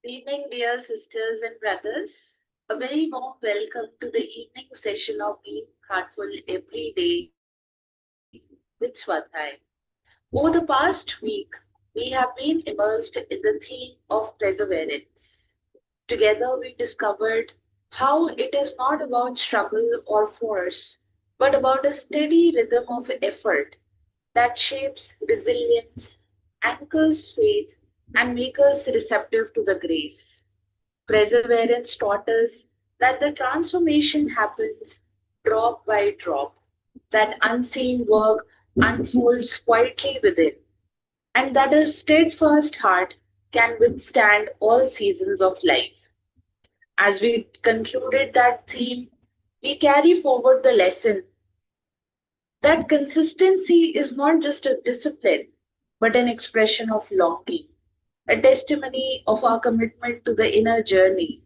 Good evening, dear sisters and brothers. A very warm welcome to the evening session of Being Heartful Every Day with Swadhyaya. Over the past week, we have been immersed in the theme of perseverance. Together, we discovered how it is not about struggle or force, but about a steady rhythm of effort that shapes resilience, anchors faith, and makes us receptive to the grace. Perseverance taught us that the transformation happens drop by drop, that unseen work unfolds quietly within, and that a steadfast heart can withstand all seasons of life. As we concluded that theme, we carry forward the lesson that consistency is not just a discipline, but an expression of longing, a testimony of our commitment to the inner journey.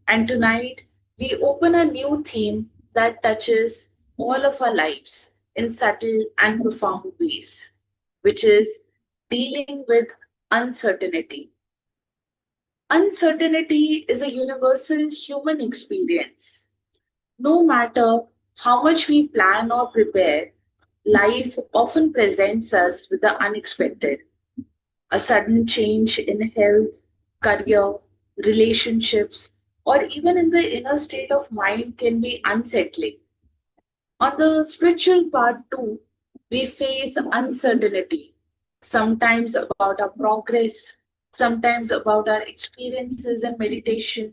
And tonight, we open a new theme that touches all of our lives in subtle and profound ways, which is dealing with uncertainty. Uncertainty is a universal human experience. No matter how much we plan or prepare, life often presents us with the unexpected. A sudden change in health, career, relationships, or even in the inner state of mind can be unsettling. On the spiritual part, too, we face uncertainty, sometimes about our progress, sometimes about our experiences and meditation,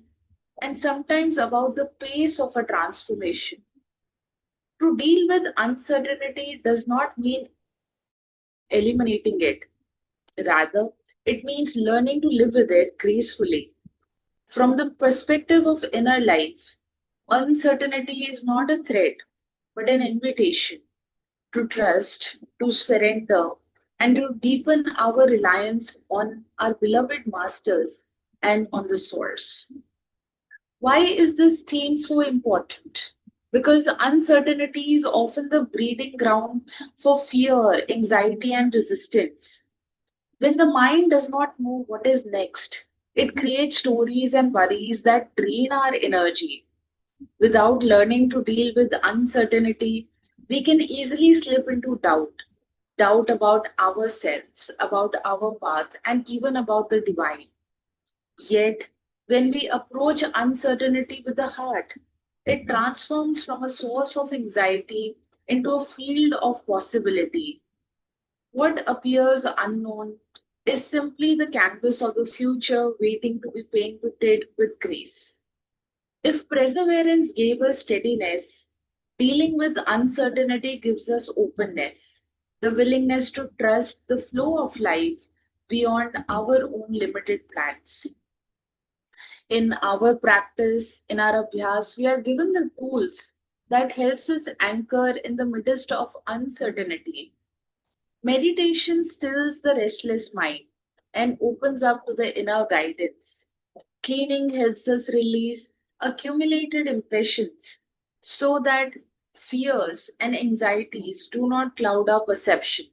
and sometimes about the pace of a transformation. To deal with uncertainty does not mean eliminating it. Rather, it means learning to live with it gracefully. From the perspective of inner life, uncertainty is not a threat, but an invitation to trust, to surrender, and to deepen our reliance on our beloved masters and on the source. Why is this theme so important? Because uncertainty is often the breeding ground for fear, anxiety, and resistance. When the mind does not know what is next, it creates stories and worries that drain our energy. Without learning to deal with uncertainty, we can easily slip into doubt about ourselves, about our path, and even about the divine. Yet, when we approach uncertainty with the heart, it transforms from a source of anxiety into a field of possibility. What appears unknown is simply the canvas of the future waiting to be painted with grace. If perseverance gave us steadiness, dealing with uncertainty gives us openness, the willingness to trust the flow of life beyond our own limited plans. In our practice, in our abhyas, we are given the tools that helps us anchor in the midst of uncertainty. Meditation stills the restless mind and opens up to the inner guidance. Cleaning helps us release accumulated impressions so that fears and anxieties do not cloud our perception.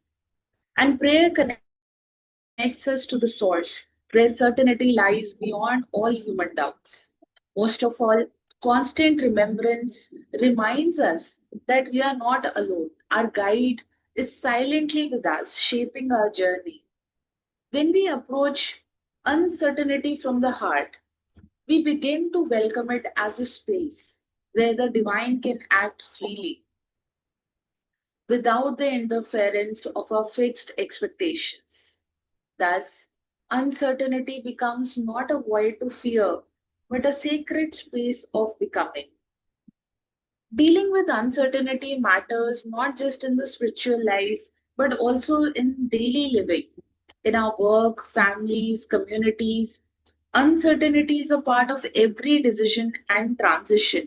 And prayer connects us to the source where certainty lies beyond all human doubts. Most of all, constant remembrance reminds us that we are not alone. Our guide is silently with us, shaping our journey. When we approach uncertainty from the heart, we begin to welcome it as a space where the divine can act freely without the interference of our fixed expectations. Thus, uncertainty becomes not a void to fear, but a sacred space of becoming. Dealing with uncertainty matters not just in the spiritual life, but also in daily living, in our work, families, communities. Uncertainty is a part of every decision and transition.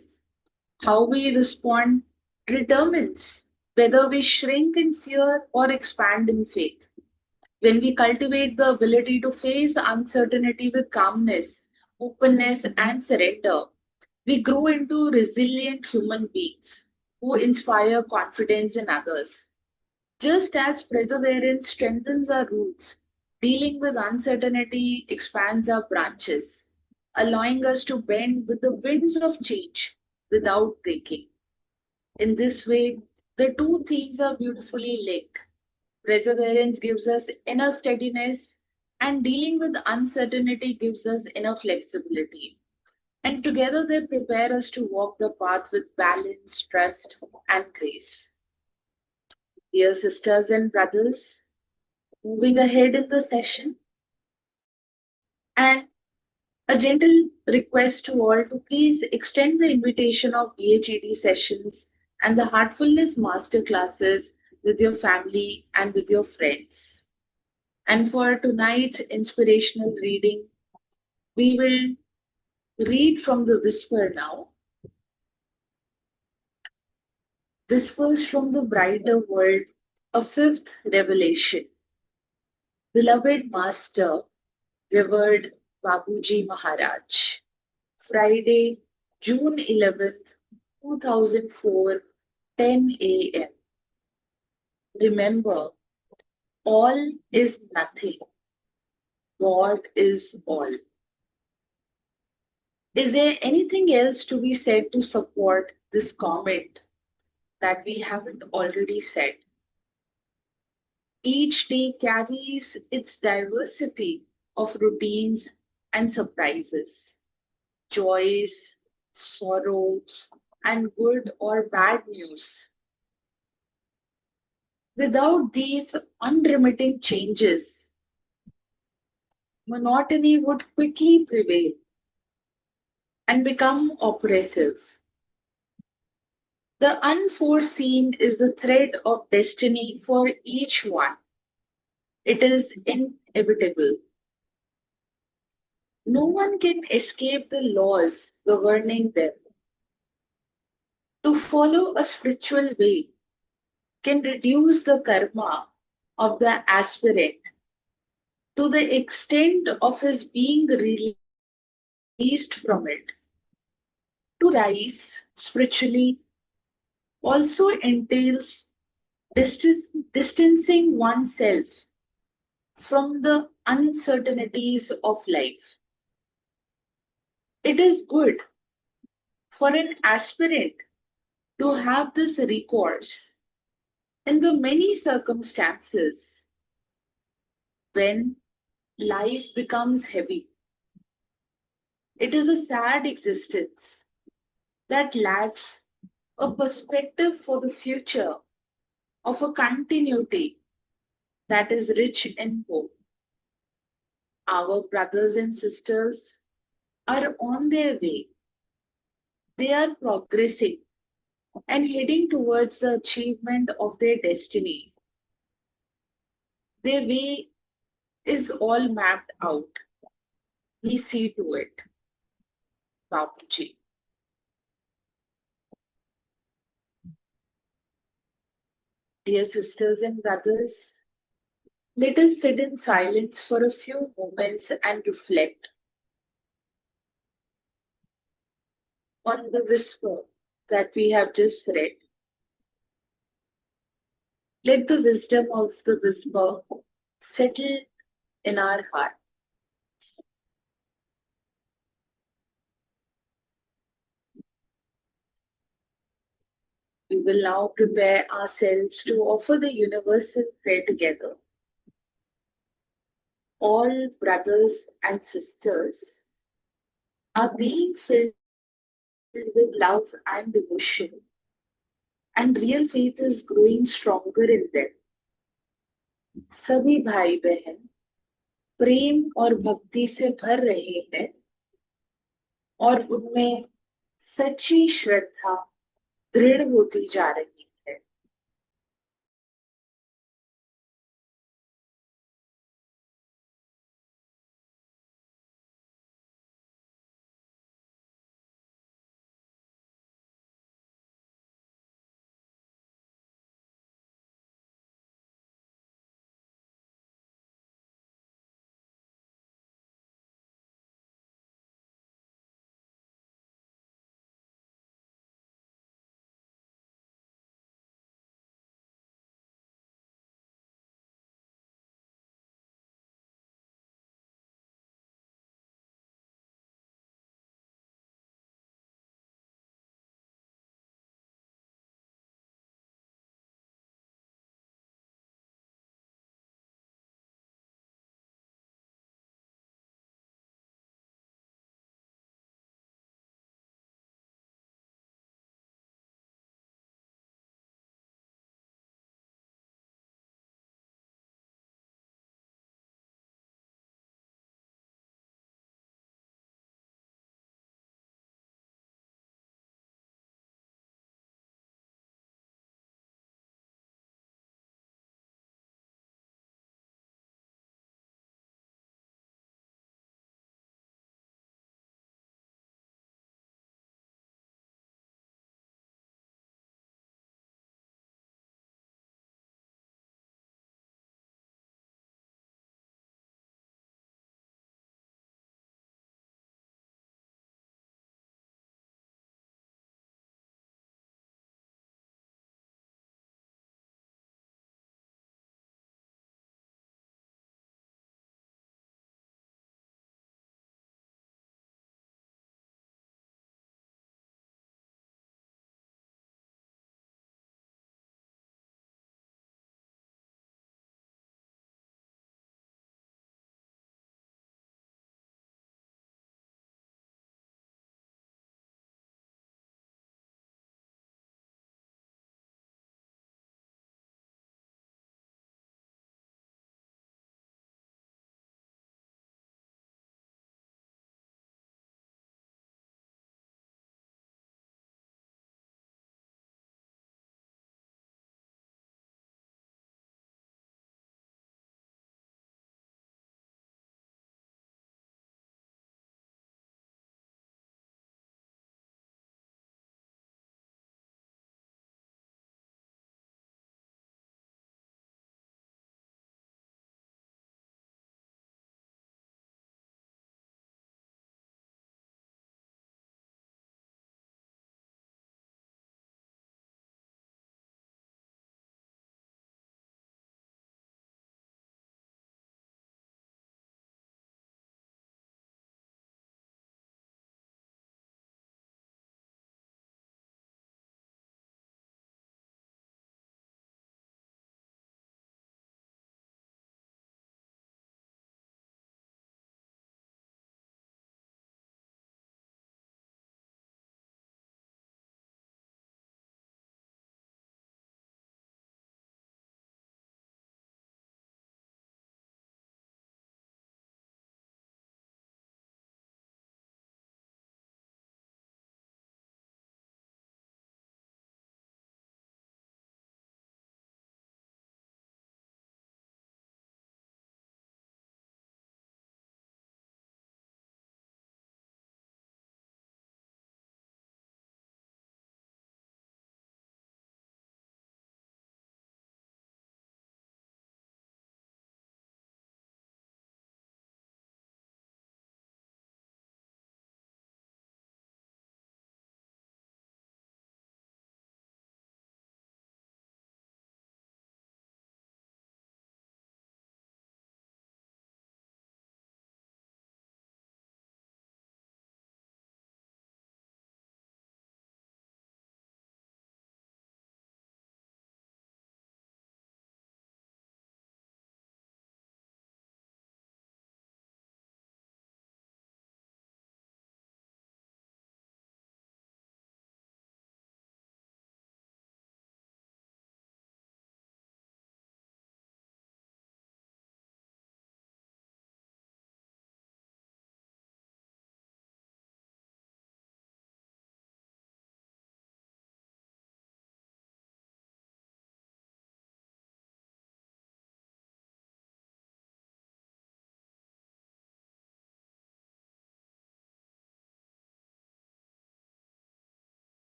How we respond determines whether we shrink in fear or expand in faith. When we cultivate the ability to face uncertainty with calmness, openness, and surrender, we grow into resilient human beings who inspire confidence in others. Just as perseverance strengthens our roots, Dealing with uncertainty expands our branches, allowing us to bend with the winds of change without breaking. In this way, the two themes are beautifully linked. Perseverance gives us inner steadiness, and dealing with uncertainty gives us inner flexibility. And together they prepare us to walk the path with balance, trust, and grace. Dear sisters and brothers, moving ahead in the session, and a gentle request to all to please extend the invitation of BHED sessions and the Heartfulness master classes with your family and with your friends. And for tonight's inspirational reading, we will read from the Whisper now. Whispers from the Brighter World, a fifth revelation. Beloved Master, revered Babuji Maharaj. Friday, June 11th, 2004, 10 a.m. Remember, all is nothing. God is all. Is there anything else to be said to support this comment that we haven't already said? Each day carries its diversity of routines and surprises, joys, sorrows, and good or bad news. Without these unremitting changes, monotony would quickly prevail and become oppressive. The unforeseen is the thread of destiny for each one. It is inevitable. No one can escape the laws governing them. To follow a spiritual way can reduce the karma of the aspirant to the extent of his being released from it. To rise spiritually also entails distancing oneself from the uncertainties of life. It is good for an aspirant to have this recourse in the many circumstances when life becomes heavy. It is a sad existence that lacks a perspective for the future of a continuity that is rich in hope. Our brothers and sisters are on their way. They are progressing and heading towards the achievement of their destiny. Their way is all mapped out. We see to it, Babuji. Dear sisters and brothers, let us sit in silence for a few moments and reflect on the whisper that we have just read. Let the wisdom of the whisper settle in our heart. We will now prepare ourselves to offer the universal prayer together. All brothers and sisters are being filled with love and devotion, and real faith is growing stronger in them. सभी भाई बहन प्रेम और भक्ति से भर रहे हैं और उनमें सच्ची श्रद्धा दृढ़ होती जा रही है.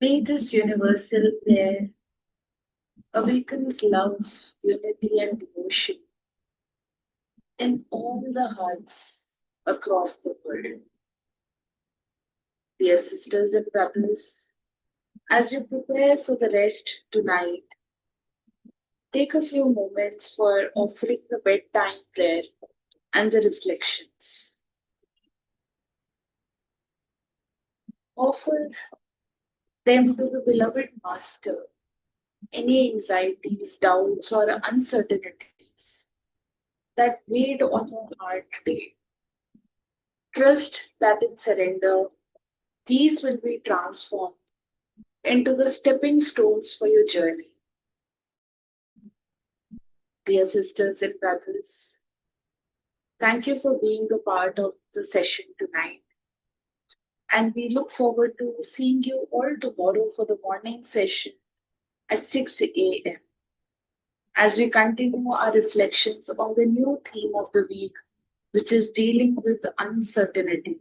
May this universal prayer awakens love, unity, and devotion in all the hearts across the world. Dear sisters and brothers, as you prepare for the rest tonight, take a few moments for offering the bedtime prayer and the reflections. Offer them to the beloved Master, any anxieties, doubts, or uncertainties that weighed on your heart today. Trust that in surrender, these will be transformed into the stepping stones for your journey. Dear sisters and brothers, thank you for being a part of the session tonight. And we look forward to seeing you all tomorrow for the morning session at 6 a.m. as we continue our reflections on the new theme of the week, which is dealing with uncertainty.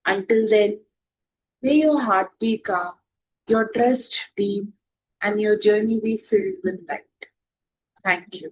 Until then, may your heart be calm, your trust deep, and your journey be filled with light. Thank you.